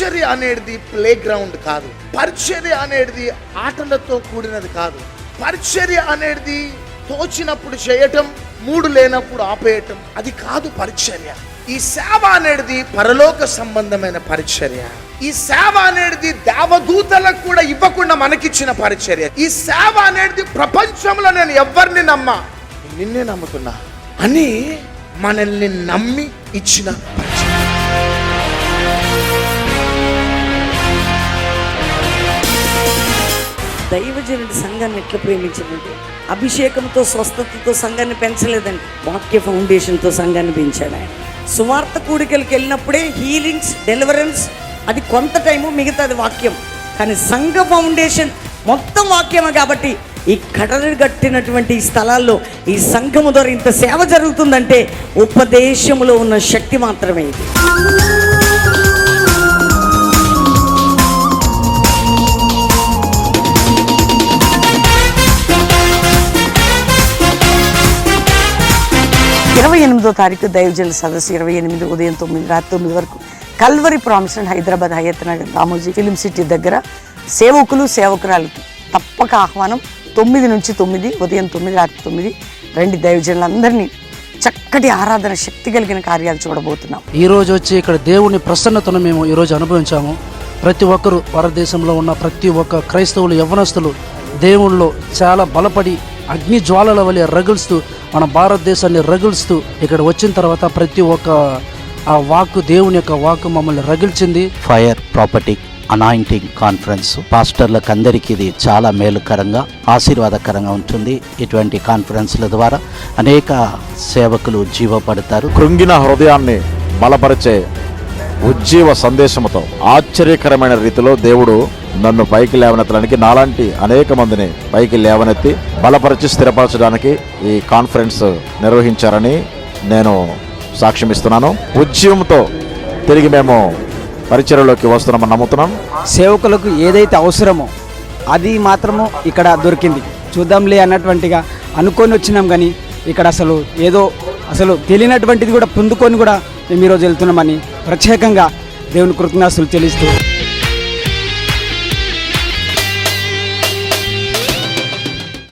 పరిచర్య అనేది play ground కాదు. పరిచర్య అనేది ఆటలతో కూడినది కాదు. పరిచర్య అనేది తోచినప్పుడు చేయటం, మూడు లేనప్పుడు ఆపేయటం, అది కాదు పరిచర్య. ఈ సేవ అనేది పరలోక సంబంధమైన పరిచర్య. ఈ సేవ అనేది దేవదూతలకు కూడా ఇవ్వకుండా మనకిచ్చిన పరిచర్య. ఈ సేవ అనేది ప్రపంచంలో నేను ఎవరిని నమ్మా, నిన్నే నమ్ముతున్నా అని మనల్ని నమ్మి ఇచ్చిన పరిచర్య. దైవజనుడి సంఘాన్ని ఎట్లా ప్రేమించాడంటే అభిషేకంతో, స్వస్థతతో సంఘాన్ని పెంచలేదండి, వాక్య ఫౌండేషన్తో సంఘాన్ని పెంచాడు ఆయన. సువార్త కూడికలకు వెళ్ళినప్పుడే హీలింగ్స్, డెలివరెన్స్ అది కొంత టైము, మిగతాది వాక్యం. కానీ సంఘ ఫౌండేషన్ మొత్తం వాక్యమే. కాబట్టి ఈ కడలు కట్టినటువంటి ఈ స్థలాల్లో ఈ సంఘము ద్వారా ఇంత సేవ జరుగుతుందంటే ఉపదేశంలో ఉన్న శక్తి మాత్రమే ఇది. తారీఖు దైవజనుల సదస్సు 28 ఉదయం 9 రాత్రి 9 వరకు Calvary promise and Hyderabad Hayath Nagar Ramoji film city దగ్గర సేవకులు సేవకురాలకి తప్పక ఆహ్వానం. 9 నుంచి 9, ఉదయం 9 రాత్రి 9 రండి. దైవజనులందరినీ చక్కటి ఆరాధన, శక్తి కలిగిన కార్యాలు చూడబోతున్నాం. ఈ రోజు వచ్చి ఇక్కడ దేవుని ప్రసన్నతను మేము ఈరోజు అనుభవించాము. ప్రతి ఒక్కరు, భారతదేశంలో ఉన్న ప్రతి ఒక్క క్రైస్తవులు, యవ్వనస్తులు దేవుళ్ళు చాలా బలపడి అగ్ని జ్వాలల వలె రగులుస్తూ, మన భారతదేశాన్ని రగులుస్తూ ఇక్కడ వచ్చిన తర్వాత ప్రతి ఒక్క ఆ వాక్కు, దేవుని యొక్క వాక్కు మమ్మల్ని రగిల్చింది. ఫైర్ ప్రాపర్టిక్ అనాయింటింగ్ కాన్ఫరెన్స్ పాస్టర్లకు అందరికీ ఇది చాలా మేలుకరంగా, ఆశీర్వాదకరంగా ఉంటుంది. ఇటువంటి కాన్ఫరెన్స్ల ద్వారా అనేక సేవకులు జీవపడతారు. కృంగిన హృదయాన్ని బలపరిచే ఉజ్జీవ సందేశంతో ఆశ్చర్యకరమైన రీతిలో దేవుడు నన్ను పైకి లేవనెత్తడానికి, నాలాంటి అనేక మందిని పైకి లేవనెత్తి బలపరిచి స్థిరపరచడానికి ఈ కాన్ఫరెన్స్ నిర్వహించారని నేను సాక్ష్యం ఇస్తున్నాను. ఉజ్జీవంతో తిరిగి మేము పరిచర్యలోకి వస్తున్నామని నమ్ముతున్నాం. సేవకులకు ఏదైతే అవసరమో అది మాత్రము ఇక్కడ దొరికింది. చూద్దాంలే అన్నటువంటిగా అనుకొని వచ్చినాం, కానీ ఇక్కడ అసలు తెలియనటువంటిది కూడా పొందుకొని కూడా మేము ఈరోజు వెళ్తున్నామని ప్రత్యేకంగా దేవుని కృతజ్ఞతలు చెల్లిస్తూ